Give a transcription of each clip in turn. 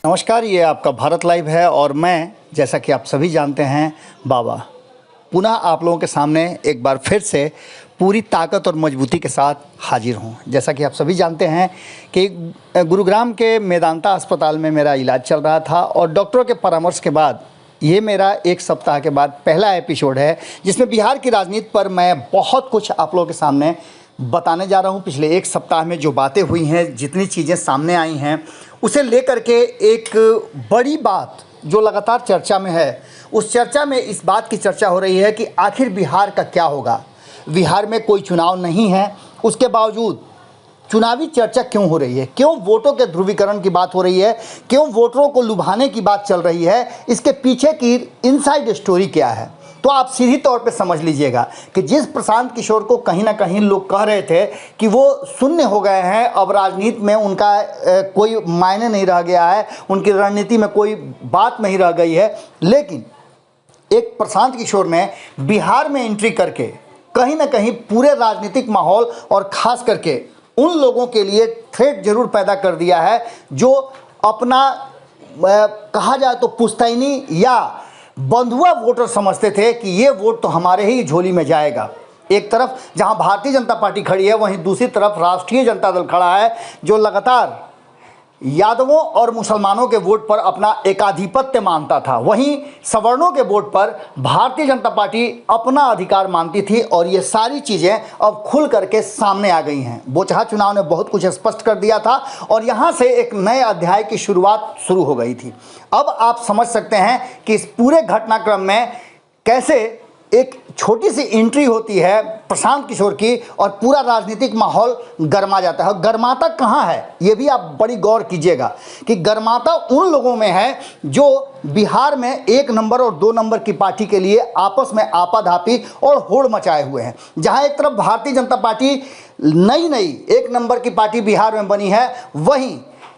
नमस्कार, ये आपका भारत लाइव है और मैं, जैसा कि आप सभी जानते हैं, बाबा पुनः आप लोगों के सामने एक बार फिर से पूरी ताकत और मजबूती के साथ हाजिर हूँ। जैसा कि आप सभी जानते हैं कि गुरुग्राम के मेदांता अस्पताल में मेरा इलाज चल रहा था और डॉक्टरों के परामर्श के बाद ये मेरा एक सप्ताह के बाद पहला एपिसोड है जिसमें बिहार की राजनीति पर मैं बहुत कुछ आप लोगों के सामने बताने जा रहा हूँ। पिछले एक सप्ताह में जो बातें हुई हैं, जितनी चीज़ें सामने आई हैं, उसे लेकर के एक बड़ी बात जो लगातार चर्चा में है, उस चर्चा में इस बात की चर्चा हो रही है कि आखिर बिहार का क्या होगा। बिहार में कोई चुनाव नहीं है, उसके बावजूद चुनावी चर्चा क्यों हो रही है, क्यों वोटों के ध्रुवीकरण की बात हो रही है, क्यों वोटरों को लुभाने की बात चल रही है, इसके पीछे की इनसाइड स्टोरी क्या है। तो आप सीधी तौर पे समझ लीजिएगा कि जिस प्रशांत किशोर को कहीं ना कहीं लोग कह रहे थे कि वो शून्य हो गए हैं, अब राजनीति में उनका कोई मायने नहीं रह गया है, उनकी रणनीति में कोई बात नहीं रह गई है, लेकिन एक प्रशांत किशोर ने बिहार में एंट्री करके कहीं ना कहीं पूरे राजनीतिक माहौल और ख़ास करके उन लोगों के लिए थ्रेट जरूर पैदा कर दिया है जो अपना कहा जाए तो पुश्तैनी या बंधुआ वोटर समझते थे कि ये वोट तो हमारे ही झोली में जाएगा। एक तरफ जहां भारतीय जनता पार्टी खड़ी है, वहीं दूसरी तरफ राष्ट्रीय जनता दल खड़ा है जो लगातार यादवों और मुसलमानों के वोट पर अपना एकाधिपत्य मानता था। वहीं सवर्णों के वोट पर भारतीय जनता पार्टी अपना अधिकार मानती थी और ये सारी चीज़ें अब खुल करके सामने आ गई हैं। बोचहा चुनाव ने बहुत कुछ स्पष्ट कर दिया था और यहाँ से एक नए अध्याय की शुरुआत शुरू हो गई थी। अब आप समझ सकते हैं कि इस पूरे घटनाक्रम में कैसे एक छोटी सी एंट्री होती है प्रशांत किशोर की और पूरा राजनीतिक माहौल गर्मा जाता है। गर्माता कहाँ है, ये भी आप बड़ी गौर कीजिएगा कि गर्माता उन लोगों में है जो बिहार में 1 नंबर और 2 नंबर की पार्टी के लिए आपस में आपाधापी और होड़ मचाए हुए हैं। जहां एक तरफ भारतीय जनता पार्टी नई 1 नंबर की पार्टी बिहार में बनी है, वहीं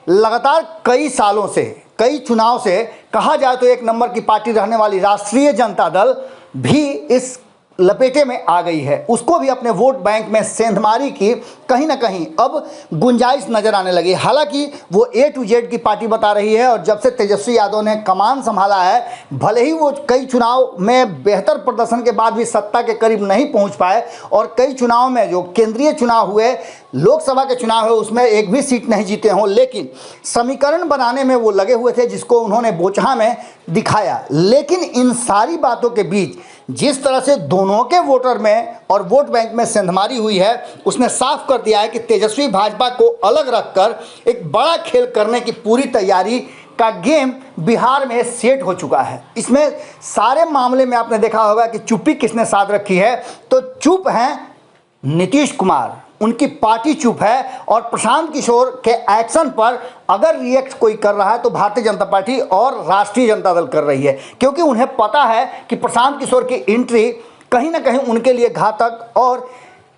लगातार कई सालों से, कई चुनाव से कहा जाए तो 1 नंबर की पार्टी रहने वाली राष्ट्रीय जनता दल भी इस लपेटे में आ गई है। उसको भी अपने वोट बैंक में सेंधमारी की कहीं ना कहीं अब गुंजाइश नजर आने लगी। हालांकि वो A to Z की पार्टी बता रही है और जब से तेजस्वी यादव ने कमान संभाला है, भले ही वो कई चुनाव में बेहतर प्रदर्शन के बाद भी सत्ता के करीब नहीं पहुंच पाए और कई चुनाव में जो केंद्रीय चुनाव हुए, लोकसभा के चुनाव है, उसमें एक भी सीट नहीं जीते हों, लेकिन समीकरण बनाने में वो लगे हुए थे जिसको उन्होंने बोचहा में दिखाया। लेकिन इन सारी बातों के बीच जिस तरह से दोनों के वोटर में और वोट बैंक में सेंधमारी हुई है, उसने साफ कर दिया है कि तेजस्वी भाजपा को अलग रखकर एक बड़ा खेल करने की पूरी तैयारी का गेम बिहार में सेट हो चुका है। इसमें सारे मामले में आपने देखा होगा कि चुप्पी किसने साध रखी है, तो चुप हैं नीतीश कुमार, उनकी पार्टी चुप है और प्रशांत किशोर के एक्शन पर अगर रिएक्ट कोई कर रहा है तो भारतीय जनता पार्टी और राष्ट्रीय जनता दल कर रही है, क्योंकि उन्हें पता है कि प्रशांत किशोर की एंट्री कहीं ना कहीं उनके लिए घातक और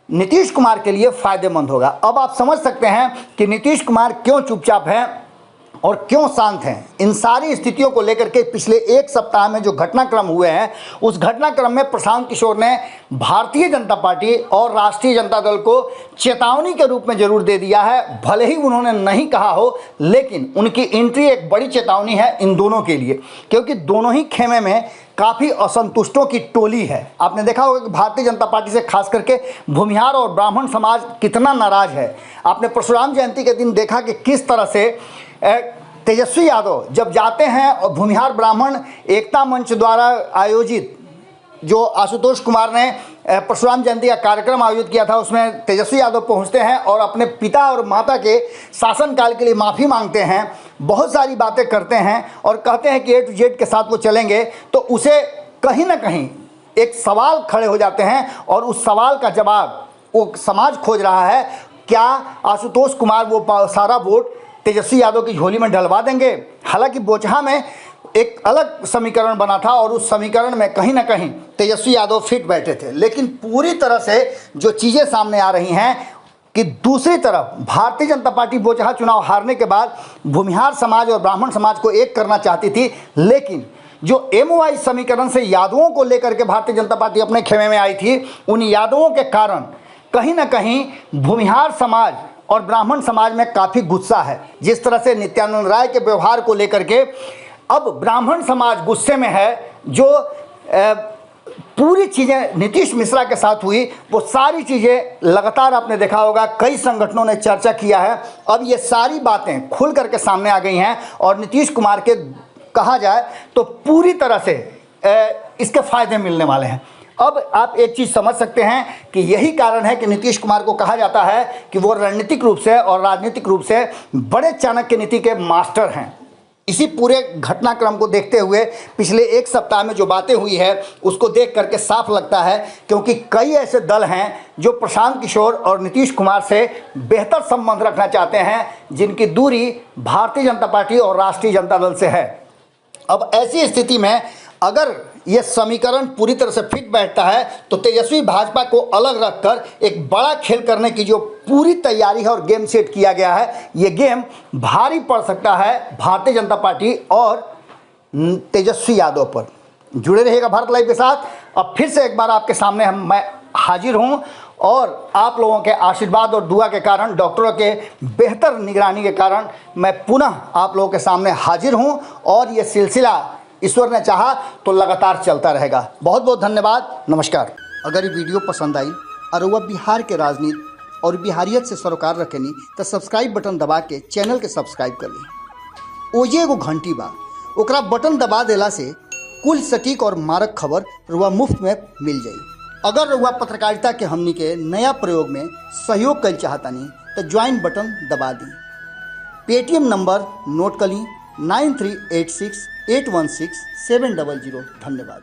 नीतीश कुमार के लिए फायदेमंद होगा। अब आप समझ सकते हैं कि नीतीश कुमार क्यों चुपचाप हैं और क्यों शांत हैं। इन सारी स्थितियों को लेकर के पिछले एक सप्ताह में जो घटनाक्रम हुए हैं, उस घटनाक्रम में प्रशांत किशोर ने भारतीय जनता पार्टी और राष्ट्रीय जनता दल को चेतावनी के रूप में जरूर दे दिया है। भले ही उन्होंने नहीं कहा हो, लेकिन उनकी एंट्री एक बड़ी चेतावनी है इन दोनों के लिए, क्योंकि दोनों ही खेमे में काफ़ी असंतुष्टों की टोली है। आपने देखा होगा कि भारतीय जनता पार्टी से खास करके भूमिहार और ब्राह्मण समाज कितना नाराज है। आपने परशुराम जयंती के दिन देखा कि किस तरह से तेजस्वी यादव जब जाते हैं और भूमिहार ब्राह्मण एकता मंच द्वारा आयोजित जो आशुतोष कुमार ने परशुराम जयंती का कार्यक्रम आयोजित किया था, उसमें तेजस्वी यादव पहुंचते हैं और अपने पिता और माता के शासनकाल के लिए माफ़ी मांगते हैं, बहुत सारी बातें करते हैं और कहते हैं कि A to Z के साथ वो चलेंगे, तो उसे कहीं ना कहीं एक सवाल खड़े हो जाते हैं और उस सवाल का जवाब वो समाज खोज रहा है। क्या आशुतोष कुमार वो सारा वोट तेजस्वी यादव की झोली में डलवा देंगे? हालांकि बोचहा में एक अलग समीकरण बना था और उस समीकरण में कहीं ना कहीं तेजस्वी यादव फिट बैठे थे, लेकिन पूरी तरह से जो चीज़ें सामने आ रही हैं कि दूसरी तरफ भारतीय जनता पार्टी बोचहा चुनाव हारने के बाद भूमिहार समाज और ब्राह्मण समाज को एक करना चाहती थी, लेकिन जो MOI समीकरण से यादवों को लेकर के भारतीय जनता पार्टी अपने खेमे में आई थी, उन यादवों के कारण कहीं ना कहीं भूमिहार समाज और ब्राह्मण समाज में काफ़ी गुस्सा है। जिस तरह से नित्यानंद राय के व्यवहार को लेकर के अब ब्राह्मण समाज गुस्से में है, जो पूरी चीज़ें नीतीश मिश्रा के साथ हुई वो सारी चीज़ें लगातार आपने देखा होगा, कई संगठनों ने चर्चा किया है। अब ये सारी बातें खुल करके सामने आ गई हैं और नीतीश कुमार के कहा जाए तो पूरी तरह से इसके फायदे मिलने वाले हैं। अब आप एक चीज़ समझ सकते हैं कि यही कारण है कि नीतीश कुमार को कहा जाता है कि वो रणनीतिक रूप से और राजनीतिक रूप से बड़े चाणक्य नीति के मास्टर हैं। इसी पूरे घटनाक्रम को देखते हुए पिछले एक सप्ताह में जो बातें हुई है उसको देख करके साफ लगता है, क्योंकि कई ऐसे दल हैं जो प्रशांत किशोर और नीतीश कुमार से बेहतर संबंध रखना चाहते हैं, जिनकी दूरी भारतीय जनता पार्टी और राष्ट्रीय जनता दल से है। अब ऐसी स्थिति में अगर यह समीकरण पूरी तरह से फिट बैठता है तो तेजस्वी भाजपा को अलग रखकर एक बड़ा खेल करने की जो पूरी तैयारी है और गेम सेट किया गया है, ये गेम भारी पड़ सकता है भारतीय जनता पार्टी और तेजस्वी यादव पर। जुड़े रहिएगा भारत लाइव के साथ। अब फिर से एक बार आपके सामने मैं हाजिर हूँ और आप लोगों के आशीर्वाद और दुआ के कारण, डॉक्टरों के बेहतर निगरानी के कारण मैं पुनः आप लोगों के सामने हाजिर हूँ और ये सिलसिला ईश्वर ने चाहा तो लगातार चलता रहेगा। बहुत बहुत धन्यवाद, नमस्कार। अगर ये वीडियो पसंद आई और वह बिहार के राजनीति और बिहारियत से सरोकार रखेनी तो सब्सक्राइब बटन दबा के चैनल के सब्सक्राइब कर ली। ओजे एगो घंटी बा, ओकरा बटन दबा देला से कुल सटीक और मारक खबर रुआ मुफ्त में मिल जाई। अगर रुआ पत्रकारिता के हमनी के नया प्रयोग में सहयोग कर चाहतानी तो ज्वाइन बटन दबा दी। पेटीएम नंबर नोट कर ली 9386 816 700। धन्यवाद।